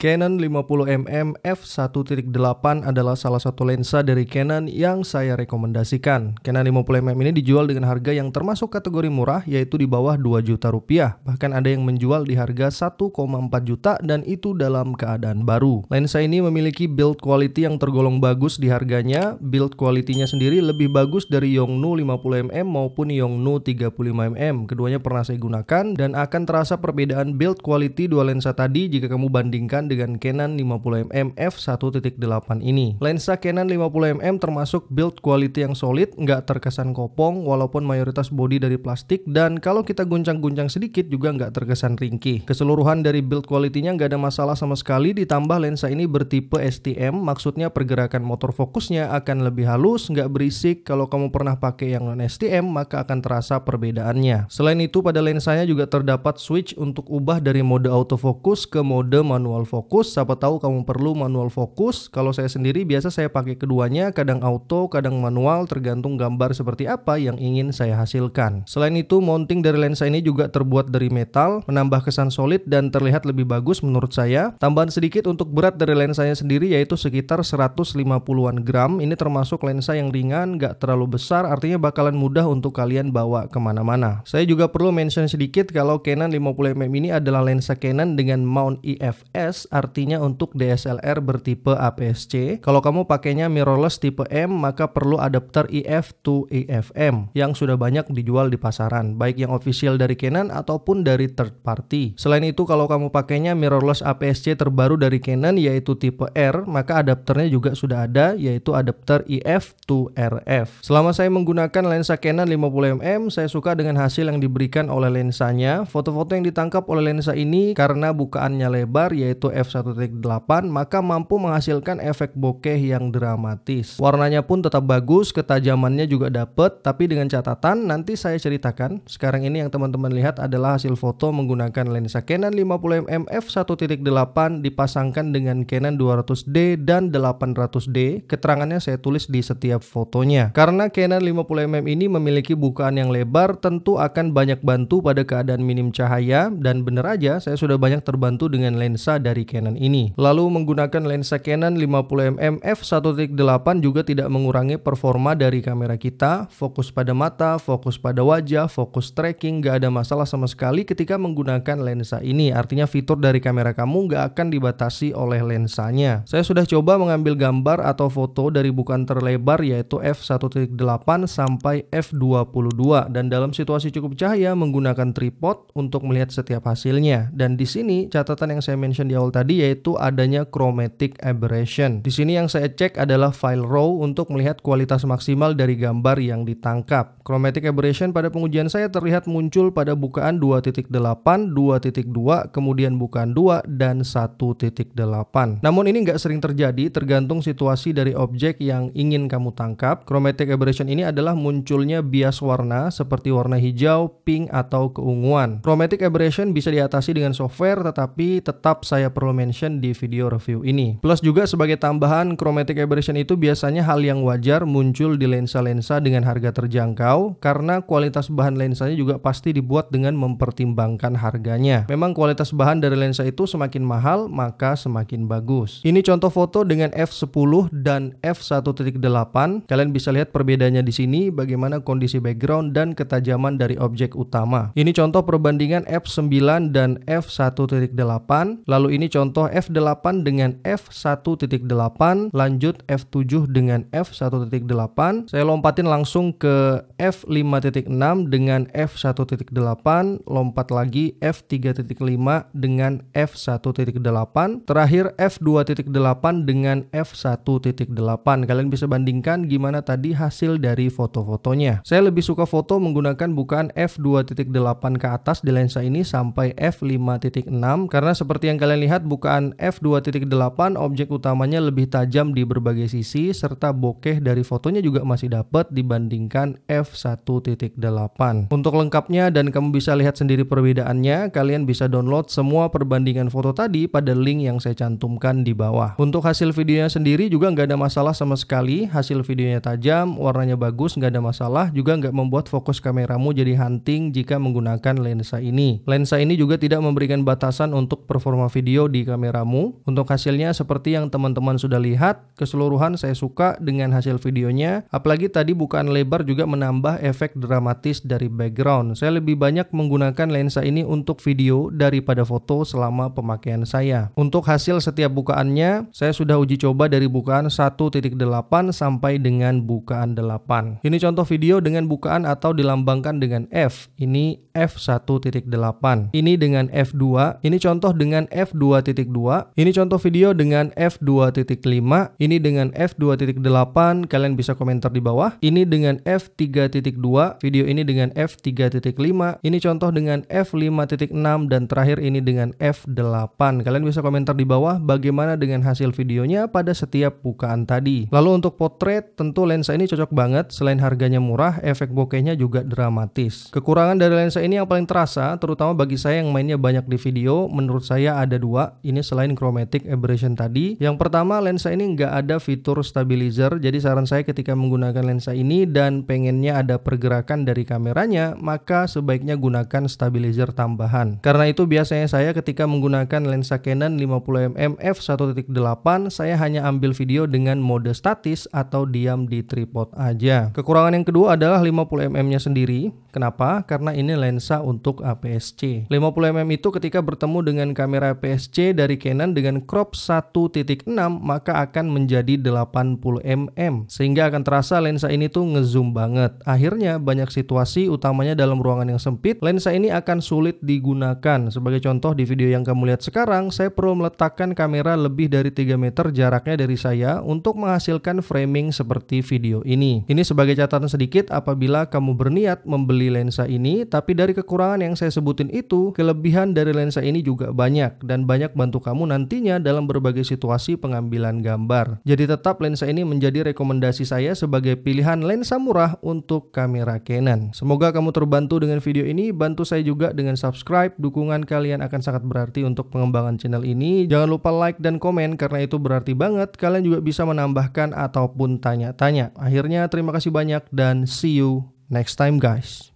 Canon 50mm f1.8 adalah salah satu lensa dari Canon yang saya rekomendasikan. Canon 50mm ini dijual dengan harga yang termasuk kategori murah, yaitu di bawah 2 juta rupiah. Bahkan ada yang menjual di harga 1,4 juta dan itu dalam keadaan baru. Lensa ini memiliki build quality yang tergolong bagus di harganya. Build quality-nya sendiri lebih bagus dari Yongnuo 50mm maupun Yongnuo 35mm. Keduanya pernah saya gunakan dan akan terasa perbedaan build quality dua lensa tadi jika kamu bandingkan dengan Canon 50mm f1.8 ini. Lensa Canon 50mm termasuk build quality yang solid, nggak terkesan kopong walaupun mayoritas bodi dari plastik, dan kalau kita guncang-guncang sedikit juga nggak terkesan ringkih. Keseluruhan dari build quality-nya nggak ada masalah sama sekali, ditambah lensa ini bertipe STM, maksudnya pergerakan motor fokusnya akan lebih halus, nggak berisik. Kalau kamu pernah pakai yang non STM maka akan terasa perbedaannya. Selain itu pada lensanya juga terdapat switch untuk ubah dari mode autofocus ke mode manual fokus. Siapa tahu kamu perlu manual fokus. Kalau saya sendiri biasa saya pakai keduanya, kadang auto, kadang manual, tergantung gambar seperti apa yang ingin saya hasilkan. Selain itu, mounting dari lensa ini juga terbuat dari metal, menambah kesan solid dan terlihat lebih bagus menurut saya. Tambahan sedikit untuk berat dari lensanya sendiri, yaitu sekitar 150-an gram. Ini termasuk lensa yang ringan, gak terlalu besar, artinya bakalan mudah untuk kalian bawa kemana-mana. Saya juga perlu mention sedikit kalau Canon 50mm ini adalah lensa Canon dengan mount IFS, artinya untuk DSLR bertipe APS-C. Kalau kamu pakainya mirrorless tipe M, maka perlu adapter IF to IFM yang sudah banyak dijual di pasaran, baik yang official dari Canon ataupun dari third party. Selain itu, kalau kamu pakainya mirrorless APS-C terbaru dari Canon yaitu tipe R, maka adapternya juga sudah ada, yaitu adapter IF to RF. Selama saya menggunakan lensa Canon 50mm, saya suka dengan hasil yang diberikan oleh lensanya. Foto-foto yang ditangkap oleh lensa ini karena bukaannya lebar, yaitu f1.8, maka mampu menghasilkan efek bokeh yang dramatis. Warnanya pun tetap bagus, ketajamannya juga dapet, tapi dengan catatan nanti saya ceritakan. Sekarang ini yang teman-teman lihat adalah hasil foto menggunakan lensa Canon 50mm f1.8 dipasangkan dengan Canon 200D dan 800D. Keterangannya saya tulis di setiap fotonya. Karena Canon 50mm ini memiliki bukaan yang lebar, tentu akan banyak bantu pada keadaan minim cahaya, dan bener aja saya sudah banyak terbantu dengan lensa dari Canon ini. Lalu menggunakan lensa Canon 50mm f1.8 juga tidak mengurangi performa dari kamera kita. Fokus pada mata, fokus pada wajah, fokus tracking, gak ada masalah sama sekali ketika menggunakan lensa ini. Artinya fitur dari kamera kamu gak akan dibatasi oleh lensanya. Saya sudah coba mengambil gambar atau foto dari bukaan terlebar yaitu f1.8 sampai f22, dan dalam situasi cukup cahaya menggunakan tripod untuk melihat setiap hasilnya. Dan di sini catatan yang saya mention di awal tadi yaitu adanya chromatic aberration. Di sini yang saya cek adalah file raw untuk melihat kualitas maksimal dari gambar yang ditangkap. Chromatic aberration pada pengujian saya terlihat muncul pada bukaan 2.8, 2.2, kemudian bukaan 2 dan 1.8. Namun ini nggak sering terjadi, tergantung situasi dari objek yang ingin kamu tangkap. Chromatic aberration ini adalah munculnya bias warna seperti warna hijau, pink atau keunguan. Chromatic aberration bisa diatasi dengan software, tetapi tetap saya perlu mention di video review ini. Plus juga sebagai tambahan, chromatic aberration itu biasanya hal yang wajar muncul di lensa-lensa dengan harga terjangkau, karena kualitas bahan lensanya juga pasti dibuat dengan mempertimbangkan harganya. Memang kualitas bahan dari lensa itu semakin mahal, maka semakin bagus. Ini contoh foto dengan f10 dan f1.8. Kalian bisa lihat perbedaannya di sini, bagaimana kondisi background dan ketajaman dari objek utama. Ini contoh perbandingan f9 dan f1.8. Lalu ini contoh f8 dengan f1.8, lanjut f7 dengan f1.8. Saya lompatin langsung ke f5.6 dengan f1.8, lompat lagi f3.5 dengan f1.8, terakhir f2.8 dengan f1.8. Kalian bisa bandingkan gimana tadi hasil dari foto-fotonya. Saya lebih suka foto menggunakan bukaan f2.8 ke atas di lensa ini sampai f5.6, karena seperti yang kalian lihat bukaan f2.8 objek utamanya lebih tajam di berbagai sisi, serta bokeh dari fotonya juga masih dapat dibandingkan f1.8. Untuk lengkapnya dan kamu bisa lihat sendiri perbedaannya, kalian bisa download semua perbandingan foto tadi pada link yang saya cantumkan di bawah. Untuk hasil videonya sendiri juga nggak ada masalah sama sekali. Hasil videonya tajam, warnanya bagus, nggak ada masalah, juga nggak membuat fokus kameramu jadi hunting jika menggunakan lensa ini. Lensa ini juga tidak memberikan batasan untuk performa video di kameramu. Untuk hasilnya seperti yang teman-teman sudah lihat, keseluruhan saya suka dengan hasil videonya. Apalagi tadi bukaan lebar juga menambah efek dramatis dari background. Saya lebih banyak menggunakan lensa ini untuk video daripada foto selama pemakaian saya. Untuk hasil setiap bukaannya, saya sudah uji coba dari bukaan 1.8 sampai dengan bukaan 8. Ini contoh video dengan bukaan atau dilambangkan dengan F. Ini f1.8. Ini dengan f2. Ini contoh dengan f2.2. Ini contoh video dengan f2.5. Ini dengan f2.8. Kalian bisa komentar di bawah. Ini dengan f3.2. Video ini dengan f3.5. Ini contoh dengan f5.6 dan terakhir ini dengan f8. Kalian bisa komentar di bawah bagaimana dengan hasil videonya pada setiap bukaan tadi. Lalu untuk potret, tentu lensa ini cocok banget. Selain harganya murah, efek bokehnya juga dramatis. Kekurangan dari lensa ini yang paling terasa, terutama bagi saya yang mainnya banyak di video, menurut saya ada dua. Ini selain chromatic aberration tadi. Yang pertama, lensa ini nggak ada fitur stabilizer. Jadi saran saya ketika menggunakan lensa ini dan pengennya ada pergerakan dari kameranya, maka sebaiknya gunakan stabilizer tambahan. Karena itu biasanya saya ketika menggunakan lensa Canon 50mm f1.8, saya hanya ambil video dengan mode statis atau diam di tripod aja. Kekurangan yang kedua adalah 50mm-nya sendiri. Kenapa? Karena ini lensa untuk APS-C. 50mm itu ketika bertemu dengan kamera APS-C dari Canon dengan crop 1.6 maka akan menjadi 80mm, sehingga akan terasa lensa ini tuh ngezoom banget. Akhirnya banyak situasi, utamanya dalam ruangan yang sempit, lensa ini akan sulit digunakan. Sebagai contoh di video yang kamu lihat sekarang, saya perlu meletakkan kamera lebih dari 3 meter jaraknya dari saya untuk menghasilkan framing seperti video ini. Ini sebagai catatan sedikit apabila kamu berniat membeli lensa ini, tapi dari kekurangan yang saya sebutin itu, kelebihan dari lensa ini juga banyak dan banyak bantu kamu nantinya dalam berbagai situasi pengambilan gambar. Jadi tetap lensa ini menjadi rekomendasi saya sebagai pilihan lensa murah untuk kamera Canon. Semoga kamu terbantu dengan video ini, bantu saya juga dengan subscribe, dukungan kalian akan sangat berarti untuk pengembangan channel ini. Jangan lupa like dan komen karena itu berarti banget. Kalian juga bisa menambahkan ataupun tanya-tanya. Akhirnya terima kasih banyak dan see you next time guys.